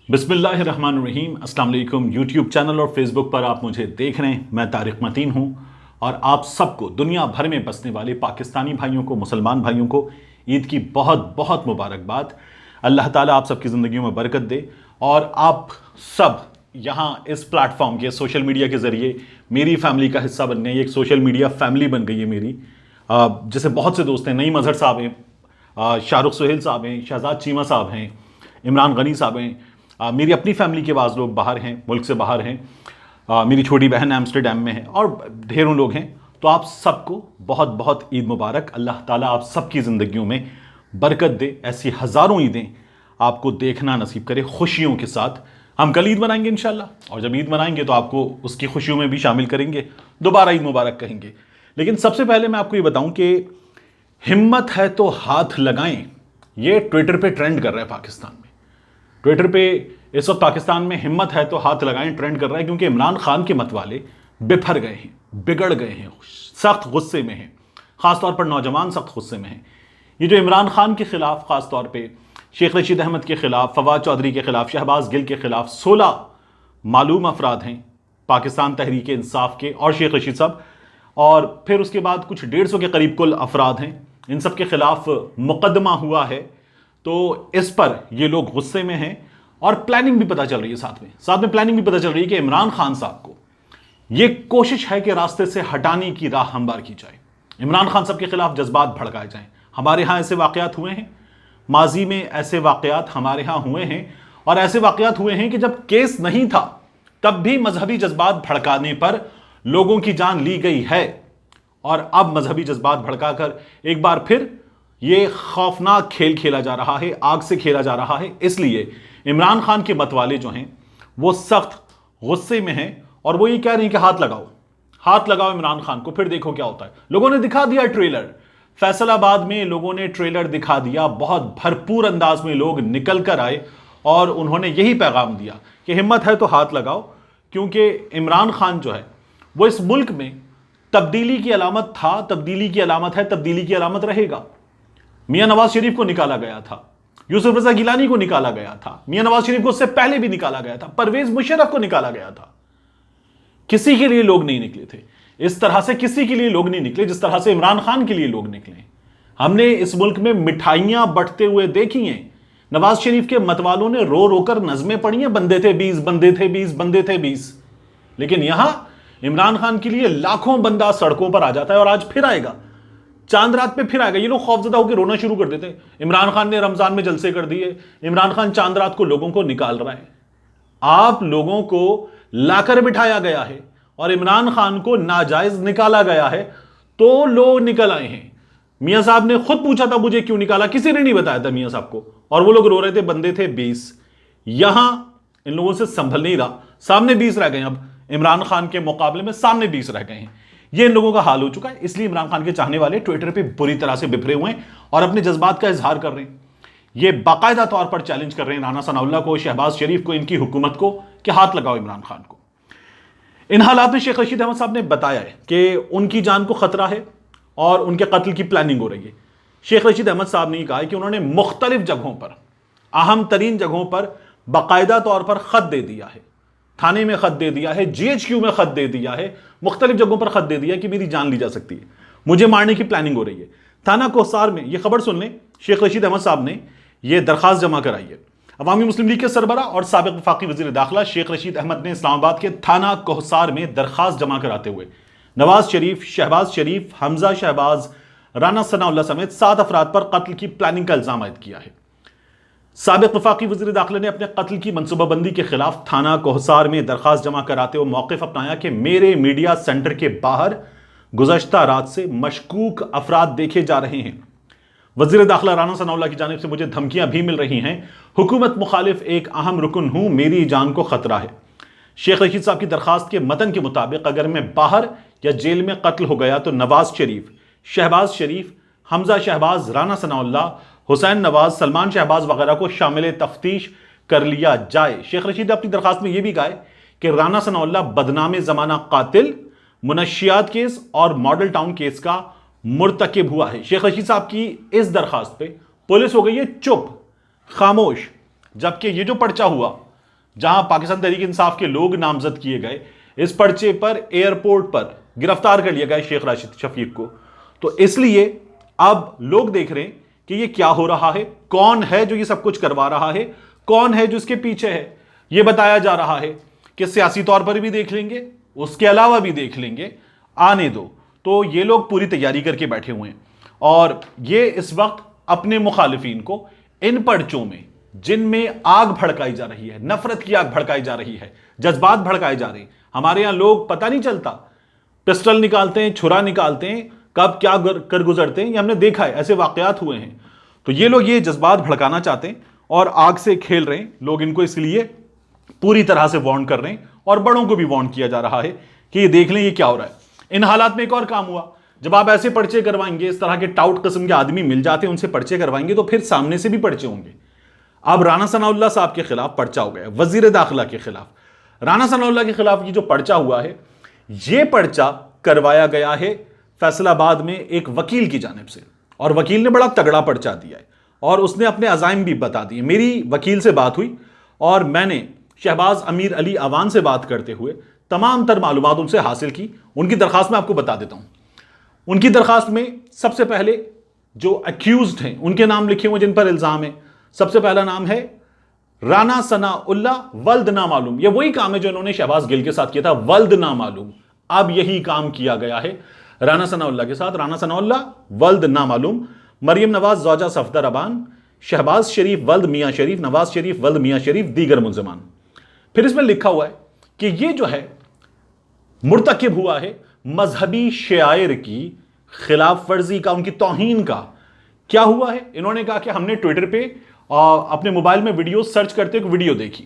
بسم اللہ الرحمن الرحیم۔ السلام علیکم۔ یوٹیوب چینل اور فیس بک پر آپ مجھے دیکھ رہے ہیں، میں طارق متین ہوں، اور آپ سب کو دنیا بھر میں بسنے والے پاکستانی بھائیوں کو، مسلمان بھائیوں کو عید کی بہت بہت مبارکباد۔ اللہ تعالیٰ آپ سب کی زندگیوں میں برکت دے، اور آپ سب یہاں اس پلیٹ فارم کے سوشل میڈیا کے ذریعے میری فیملی کا حصہ بن گئے۔ یہ ایک سوشل میڈیا فیملی بن گئی ہے میری، جیسے بہت سے دوست ہیں، نعیم اظہر صاحب ہیں، شاہ رخ سہیل صاحب ہیں، شہزاد چیمہ صاحب ہیں، عمران غنی صاحب ہیں، میری اپنی فیملی کے بعض لوگ باہر ہیں، ملک سے باہر ہیں، میری چھوٹی بہن ایمسٹرڈیم میں ہے، اور ڈھیروں لوگ ہیں۔ تو آپ سب کو بہت بہت عید مبارک۔ اللہ تعالیٰ آپ سب کی زندگیوں میں برکت دے، ایسی ہزاروں عیدیں آپ کو دیکھنا نصیب کرے خوشیوں کے ساتھ۔ ہم کل عید منائیں گے انشاءاللہ، اور جب عید منائیں گے تو آپ کو اس کی خوشیوں میں بھی شامل کریں گے، دوبارہ عید مبارک کہیں گے۔ لیکن سب سے پہلے میں آپ کو یہ بتاؤں کہ ہمت ہے تو ہاتھ لگائیں، یہ ٹویٹر پہ ٹرینڈ کر رہا ہے پاکستان میں۔ ٹویٹر پہ اس وقت پاکستان میں ہمت ہے تو ہاتھ لگائیں ٹرینڈ کر رہا ہے، کیونکہ عمران خان کے مت والے بپھر گئے ہیں، بگڑ گئے ہیں، سخت غصے میں ہیں، خاص طور پر نوجوان سخت غصے میں ہیں۔ یہ جو عمران خان کے خلاف، خاص طور پہ شیخ رشید احمد کے خلاف، فواد چودھری کے خلاف، شہباز گل کے خلاف 16 معلوم افراد ہیں پاکستان تحریک انصاف کے، اور شیخ رشید صاحب، اور پھر اس کے بعد کچھ 150 کے قریب کل افراد ہیں، ان سب کے خلاف مقدمہ ہوا ہے۔ تو اس پر یہ لوگ غصے میں ہیں، اور پلاننگ بھی پتہ چل رہی ہے، ساتھ میں پلاننگ بھی پتہ چل رہی ہے کہ عمران خان صاحب کو یہ کوشش ہے کہ راستے سے ہٹانے کی راہ ہموار کی جائے، عمران خان صاحب کے خلاف جذبات بھڑکائے جائیں۔ ہمارے ہاں ایسے واقعات ہوئے ہیں، ماضی میں ایسے واقعات ہمارے ہاں ہوئے ہیں، اور ایسے واقعات ہوئے ہیں کہ جب کیس نہیں تھا تب بھی مذہبی جذبات بھڑکانے پر لوگوں کی جان لی گئی ہے، اور اب مذہبی جذبات بھڑکا کر ایک بار پھر یہ خوفناک کھیل کھیلا جا رہا ہے، آگ سے کھیلا جا رہا ہے۔ اس لیے عمران خان کے مت والے جو ہیں وہ سخت غصے میں ہیں، اور وہ یہ کہہ رہے ہیں کہ ہاتھ لگاؤ عمران خان کو، پھر دیکھو کیا ہوتا ہے۔ لوگوں نے دکھا دیا ٹریلر، فیصل آباد میں لوگوں نے ٹریلر دکھا دیا، بہت بھرپور انداز میں لوگ نکل کر آئے، اور انہوں نے یہی پیغام دیا کہ ہمت ہے تو ہاتھ لگاؤ، کیونکہ عمران خان جو ہے وہ اس ملک میں تبدیلی کی علامت تھا، تبدیلی کی علامت ہے، تبدیلی کی علامت رہے گا۔ میاں نواز شریف کو نکالا گیا تھا، یوسف رضا گیلانی کو نکالا گیا تھا، میاں نواز شریف کو اس سے پہلے بھی نکالا گیا تھا، پرویز مشرف کو نکالا گیا تھا۔ کسی کے لیے لوگ نہیں نکلے تھے اس طرح سے، کسی کے لیے لوگ نہیں نکلے جس طرح سے عمران خان کے لیے لوگ نکلے۔ ہم نے اس ملک میں مٹھائیاں بٹتے ہوئے دیکھی ہیں، نواز شریف کے مت والوں نے رو رو کر نظمیں پڑھی ہیں، بندے تھے 20، بندے تھے 20، بندے تھے 20۔ لیکن یہاں عمران خان کے لیے لاکھوں بندہ سڑکوں پر آ جاتا ہے، اور آج پھر آئے گا، چاند رات پہ پھر آئے گا۔ یہ لوگ خوفزدہ ہو کے رونا شروع کر دیتے، عمران خان نے رمضان میں جلسے کر دیے، عمران خان چاند رات کو لوگوں کو نکال رہا ہے۔ آپ لوگوں کو لا کر بٹھایا گیا ہے، اور عمران خان کو ناجائز نکالا گیا ہے، تو لوگ نکل آئے ہیں۔ میاں صاحب نے خود پوچھا تھا مجھے کیوں نکالا، کسی نے نہیں بتایا تھا میاں صاحب کو، اور وہ لوگ رو رہے تھے بندے تھے 20۔ یہاں ان لوگوں سے سنبھل نہیں رہا، سامنے 20 رہ گئے ہیں، اب عمران خان کے مقابلے میں سامنے 20 رہ گئے ہیں۔ یہ ان لوگوں کا حال ہو چکا ہے، اس لیے عمران خان کے چاہنے والے ٹویٹر پہ بری طرح سے بپھرے ہوئے ہیں، اور اپنے جذبات کا اظہار کر رہے ہیں۔ یہ باقاعدہ طور پر چیلنج کر رہے ہیں رانا ثناء اللہ کو، شہباز شریف کو، ان کی حکومت کو، کہ ہاتھ لگاؤ عمران خان کو۔ ان حالات میں شیخ رشید احمد صاحب نے بتایا ہے کہ ان کی جان کو خطرہ ہے، اور ان کے قتل کی پلاننگ ہو رہی ہے۔ شیخ رشید احمد صاحب نے یہ کہا ہے کہ انہوں نے مختلف جگہوں پر، اہم ترین جگہوں پر باقاعدہ طور پر خط دے دیا ہے، تھانے میں خط دے دیا ہے، GHQ میں خط دے دیا ہے، مختلف جگہوں پر خط دے دیا کہ میری جان لی جا سکتی ہے، مجھے مارنے کی پلاننگ ہو رہی ہے۔ تھانہ کوہسار میں، یہ خبر سن لیں، شیخ رشید احمد صاحب نے یہ درخواست جمع کرائی ہے۔ عوامی مسلم لیگ کے سربراہ اور سابق وفاقی وزیر داخلہ شیخ رشید احمد نے اسلام آباد کے تھانہ کوہسار میں درخواست جمع کراتے ہوئے نواز شریف، شہباز شریف، حمزہ شہباز، رانا ثناء اللہ سمیت 7 افراد پر قتل کی پلاننگ کا الزام عائد کیا ہے۔ سابق وفاقی وزیر داخلہ نے اپنے قتل کی منصوبہ بندی کے خلاف تھانہ کوہسار میں درخواست جمع کراتے ہوئے موقف اپنایا کہ میرے میڈیا سینٹر کے باہر گزشتہ رات سے مشکوک افراد دیکھے جا رہے ہیں۔ وزیر داخلہ رانا ثناء اللہ کی جانب سے مجھے دھمکیاں بھی مل رہی ہیں، حکومت مخالف ایک اہم رکن ہوں، میری جان کو خطرہ ہے۔ شیخ رشید صاحب کی درخواست کے متن کے مطابق اگر میں باہر یا جیل میں قتل ہو گیا تو نواز شریف، شہباز شریف، حمزہ شہباز، رانا ثناء اللہ، حسین نواز، سلمان شہباز وغیرہ کو شامل تفتیش کر لیا جائے۔ شیخ رشید نے اپنی درخواست میں یہ بھی کہا ہے کہ رانا ثناء اللہ بدنام زمانہ قاتل، منشیات کیس اور ماڈل ٹاؤن کیس کا مرتکب ہوا ہے۔ شیخ رشید صاحب کی اس درخواست پہ پولیس ہو گئی ہے چپ، خاموش، جبکہ یہ جو پرچہ ہوا جہاں پاکستان تحریک انصاف کے لوگ نامزد کیے گئے، اس پرچے پر ایئرپورٹ پر گرفتار کر لیا گیا شیخ راشد شفیق کو۔ تو اس لیے اب لوگ دیکھ رہے ہیں کہ یہ کیا ہو رہا ہے، کون ہے جو یہ سب کچھ کروا رہا ہے، کون ہے جو اس کے پیچھے ہے۔ یہ بتایا جا رہا ہے کہ سیاسی طور پر بھی دیکھ لیں گے، اس کے علاوہ بھی دیکھ لیں گے، آنے دو۔ تو یہ لوگ پوری تیاری کر کے بیٹھے ہوئے ہیں، اور یہ اس وقت اپنے مخالفین کو ان پرچوں میں، جن میں آگ بھڑکائی جا رہی ہے، نفرت کی آگ بھڑکائی جا رہی ہے، جذبات بھڑکائے جا رہے ہیں۔ ہمارے یہاں لوگ پتہ نہیں چلتا، پسٹل نکالتے ہیں، چھرا نکالتے ہیں، کب کیا کر گزرتے ہیں، یہ ہم نے دیکھا ہے، ایسے واقعات ہوئے ہیں۔ تو یہ لوگ یہ جذبات بھڑکانا چاہتے ہیں اور آگ سے کھیل رہے ہیں لوگ، ان کو اس لیے پوری طرح سے وارن کر رہے ہیں، اور بڑوں کو بھی وارن کیا جا رہا ہے کہ یہ دیکھ لیں یہ کیا ہو رہا ہے۔ ان حالات میں ایک اور کام ہوا، جب آپ ایسے پرچے کروائیں گے، اس طرح کے ٹاؤٹ قسم کے آدمی مل جاتے ہیں، ان سے پرچے کروائیں گے، تو پھر سامنے سے بھی پرچے ہوں گے۔ اب رانا ثناء اللہ صاحب کے خلاف پرچہ ہو گیا، وزیر داخلہ کے خلاف، رانا ثناء اللہ کے خلاف یہ جو پرچہ ہوا ہے، یہ پرچہ کروایا گیا ہے فیصل آباد میں ایک وکیل کی جانب سے، اور وکیل نے بڑا تگڑا پرچہ دیا ہے، اور اس نے اپنے عزائم بھی بتا دیے۔ میری وکیل سے بات ہوئی اور میں نے شہباز امیر علی اوان سے بات کرتے ہوئے تمام تر معلومات ان سے حاصل کی۔ ان کی درخواست میں آپ کو بتا دیتا ہوں۔ ان کی درخواست میں سب سے پہلے جو اکیوزڈ ہیں ان کے نام لکھے ہوئے جن پر الزام ہے، سب سے پہلا نام ہے رانا ثناء اللہ ولد نامعلوم۔ یہ وہی کام ہے جو انہوں نے شہباز گل کے ساتھ کیا تھا، ولد نامعلوم۔ اب یہی کام کیا گیا ہے رانا ثناء اللہ کے ساتھ، رانا ثناء اللہ ولد نامعلوم، مریم نواز زوجہ صفدر ابان، شہباز شریف ولد میاں شریف، نواز شریف ولد میاں شریف، دیگر ملزمان۔ پھر اس میں لکھا ہوا ہے کہ یہ جو ہے مرتکب ہوا ہے مذہبی شعائر کی خلاف ورزی کا، ان کی توہین کا۔ کیا ہوا ہے؟ انہوں نے کہا کہ ہم نے ٹویٹر پہ اپنے موبائل میں ویڈیو سرچ کرتے ایک ویڈیو دیکھی،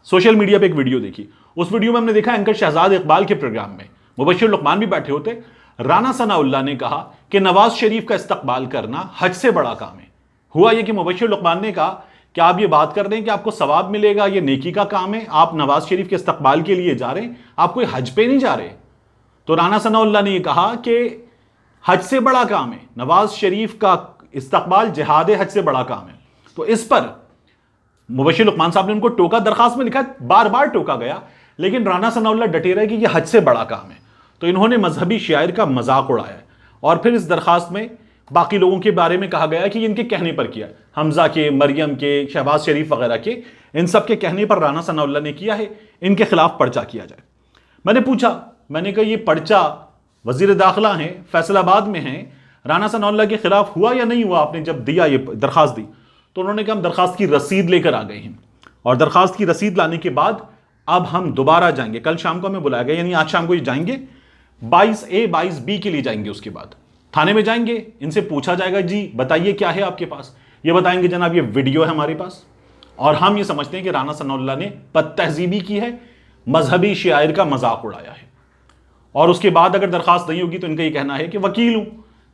سوشل میڈیا پہ ایک ویڈیو دیکھی، اس ویڈیو میں ہم نے دیکھا اینکر شہزاد اقبال کے پروگرام میں مبشر لقمان بھی بیٹھے ہوتے، رانا ثناء اللہ نے کہا کہ نواز شریف کا استقبال کرنا حج سے بڑا کام ہے۔ ہوا یہ کہ مبشر لقمان نے کہا کہ آپ یہ بات کر رہے ہیں کہ آپ کو ثواب ملے گا، یہ نیکی کا کام ہے، آپ نواز شریف کے استقبال کے لیے جا رہے ہیں، آپ کوئی حج پہ نہیں جا رہے۔ تو رانا ثناء اللہ نے یہ کہا کہ حج سے بڑا کام ہے، نواز شریف کا استقبال جہاد حج سے بڑا کام ہے۔ تو اس پر مبشر لقمان صاحب نے ان کو ٹوکا، درخواست میں لکھا بار بار ٹوکا گیا، لیکن رانا ثناء اللہ ڈٹے رہے کہ یہ حج سے بڑا کام ہے۔ تو انہوں نے مذہبی شاعر کا مذاق اڑایا ہے، اور پھر اس درخواست میں باقی لوگوں کے بارے میں کہا گیا کہ یہ ان کے کہنے پر کیا ہے، حمزہ کے، مریم کے، شہباز شریف وغیرہ کے، ان سب کے کہنے پر رانا ثناء اللہ نے کیا ہے، ان کے خلاف پرچہ کیا جائے۔ میں نے پوچھا، میں نے کہا یہ پرچہ وزیر داخلہ ہیں، فیصل آباد میں ہیں، رانا ثناء اللہ کے خلاف ہوا یا نہیں ہوا؟ آپ نے جب دیا یہ درخواست دی تو انہوں نے کہا ہم درخواست کی رسید لے کر آ گئے ہیں، اور درخواست کی رسید لانے کے بعد اب ہم دوبارہ جائیں گے، کل شام کو ہمیں بلایا گیا، یعنی آج شام کو یہ جائیں گے 22A 22B کے لیے جائیں گے، اس کے بعد تھانے میں جائیں گے، ان سے پوچھا جائے گا جی بتائیے کیا ہے آپ کے پاس، یہ بتائیں گے جناب یہ ویڈیو ہے ہمارے پاس، اور ہم یہ سمجھتے ہیں کہ رانا ثناء اللہ نے بد تہذیبی کی ہے، مذہبی شعائر کا مذاق اڑایا ہے۔ اور اس کے بعد اگر درخواست نہیں ہوگی تو ان کا یہ کہنا ہے کہ وکیل ہوں،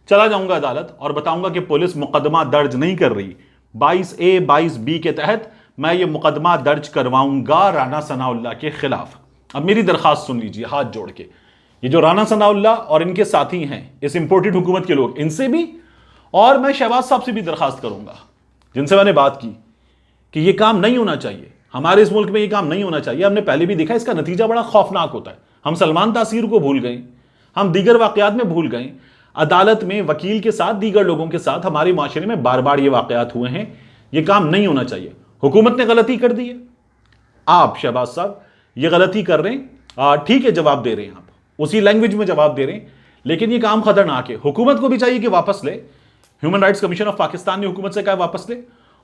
چلا جاؤں گا عدالت اور بتاؤں گا کہ پولیس مقدمہ درج نہیں کر رہی، 22A 22B کے تحت میں یہ مقدمہ درج کرواؤں گا رانا ثناء اللہ کے خلاف۔ اب میری درخواست سن لیجیے ہاتھ جوڑ کے، یہ جو رانا ثناء اللہ اور ان کے ساتھی ہیں اس امپورٹڈ حکومت کے لوگ، ان سے بھی، اور میں شہباز صاحب سے بھی درخواست کروں گا جن سے میں نے بات کی کہ یہ کام نہیں ہونا چاہیے، ہمارے اس ملک میں یہ کام نہیں ہونا چاہیے۔ ہم نے پہلے بھی دیکھا، اس کا نتیجہ بڑا خوفناک ہوتا ہے۔ ہم سلمان تاثیر کو بھول گئے، ہم دیگر واقعات میں بھول گئے، عدالت میں وکیل کے ساتھ، دیگر لوگوں کے ساتھ ہمارے معاشرے میں بار بار یہ واقعات ہوئے ہیں۔ یہ کام نہیں ہونا چاہیے، حکومت نے غلطی کر دی ہے، آپ شہباز صاحب یہ غلطی کر رہے ہیں، ٹھیک ہے جواب دے رہے ہیں، آپ اسی لینگویج میں جواب دے رہے ہیں، لیکن یہ کام خطرناک ہے۔ حکومت کو بھی چاہیے کہ واپس لے، human rights commission of Pakistan نے حکومت سے کہا واپس لے،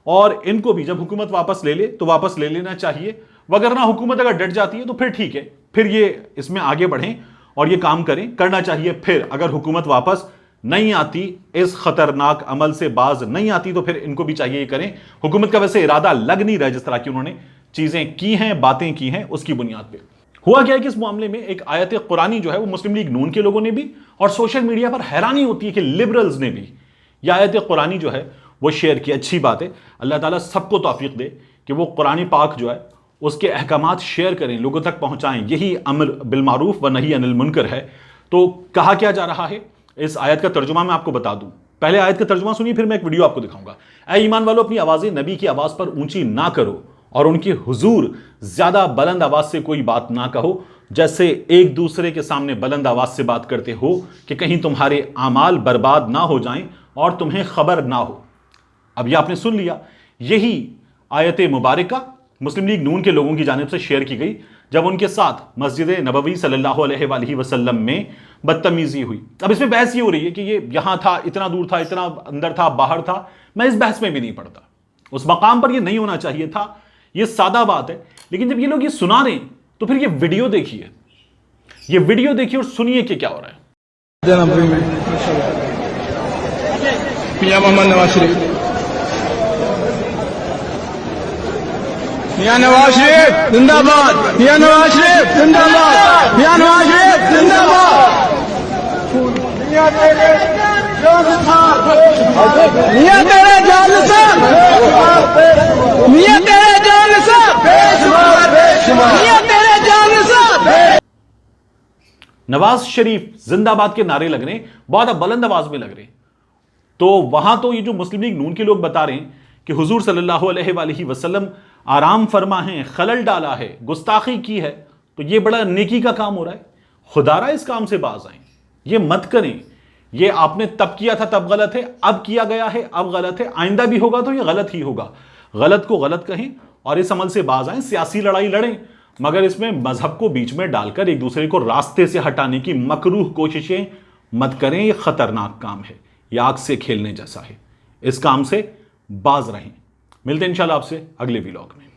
اور ان کو بھی جب حکومت واپس لے لے تو واپس لے لینا چاہیے، وگرنہ حکومت اگر ڈٹ جاتی ہے تو پھر ٹھیک ہے، پھر یہ اس میں آگے بڑھیں اور یہ کام کریں، کرنا چاہیے۔ پھر اگر حکومت واپس نہیں آتی، اس خطرناک عمل سے باز نہیں آتی، تو پھر ان کو بھی چاہیے یہ کریں۔ حکومت کا ویسے ارادہ لگ نہیں رہا ہے، جس طرح کی انہوں نے چیزیں کی ہیں، باتیں کی ہیں، اس کی بنیاد پہ ہوا کیا ہے کہ اس معاملے میں ایک آیت قرآنی جو ہے وہ مسلم لیگ نون کے لوگوں نے بھی، اور سوشل میڈیا پر حیرانی ہوتی ہے کہ لبرلز نے بھی یہ آیت قرآنی جو ہے وہ شیئر کی۔ اچھی بات ہے، اللہ تعالیٰ سب کو توفیق دے کہ وہ قرآن پاک جو ہے اس کے احکامات شیئر کریں، لوگوں تک پہنچائیں، یہی امر بالمعروف و نہی عن المنکر ہے۔ تو کہا کیا جا رہا ہے، اس آیت کا ترجمہ میں آپ کو بتا دوں۔ پہلے آیت کا ترجمہ سنیے، پھر میں ایک ویڈیو آپ کو دکھاؤں گا۔ اے ایمان والو، اپنی آوازیں نبی کی آواز پر اونچی نہ کرو اور ان کی حضور زیادہ بلند آواز سے کوئی بات نہ کہو جیسے ایک دوسرے کے سامنے بلند آواز سے بات کرتے ہو کہ کہیں تمہارے اعمال برباد نہ ہو جائیں اور تمہیں خبر نہ ہو۔ اب یہ آپ نے سن لیا، یہی آیت مبارکہ مسلم لیگ نون کے لوگوں کی جانب سے شیئر کی گئی جب ان کے ساتھ مسجد نبوی صلی اللہ علیہ وآلہ وسلم میں بدتمیزی ہوئی۔ اب اس میں بحث یہ ہو رہی ہے کہ یہ یہاں تھا، اتنا دور تھا، اتنا اندر تھا، باہر تھا۔ میں اس بحث میں بھی نہیں پڑتا، اس مقام پر یہ نہیں ہونا چاہیے تھا، یہ سادہ بات ہے۔ لیکن جب یہ لوگ یہ سنا رہے ہیں تو پھر یہ ویڈیو دیکھیے، یہ ویڈیو دیکھیے اور سنیے کہ کیا ہو رہا ہے۔ میاں محمد نواز شریف، میاں نواز شریف زندہ باد، میاں نواز شریف زندہ باد، میاں نواز شریف زندہ باد، میاں تیرے جان سے، میاں تیرے جان سے، میاں تیرے جان سے، میاں تیرے جان سے۔ نواز شریف زندہ باد کے نعرے لگ رہے ہیں، بہت بلند آواز میں لگ رہے ہیں۔ تو وہاں تو یہ جو مسلم لیگ نون کے لوگ بتا رہے ہیں کہ حضور صلی اللہ علیہ وآلہ وسلم آرام فرما ہیں، خلل ڈالا ہے، گستاخی کی ہے، تو یہ بڑا نیکی کا کام ہو رہا ہے۔ خدا را اس کام سے باز آئیں، یہ مت کریں۔ یہ آپ نے تب کیا تھا تب غلط ہے، اب کیا گیا ہے اب غلط ہے، آئندہ بھی ہوگا تو یہ غلط ہی ہوگا۔ غلط کو غلط کہیں اور اس عمل سے باز آئیں، سیاسی لڑائی لڑیں، مگر اس میں مذہب کو بیچ میں ڈال کر ایک دوسرے کو راستے سے ہٹانے کی مکروہ کوششیں مت کریں۔ یہ خطرناک کام ہے، یہ آگ سے کھیلنے جیسا ہے، اس کام سے باز رہیں۔ ملتے ہیں انشاءاللہ آپ سے اگلے ویلاگ میں۔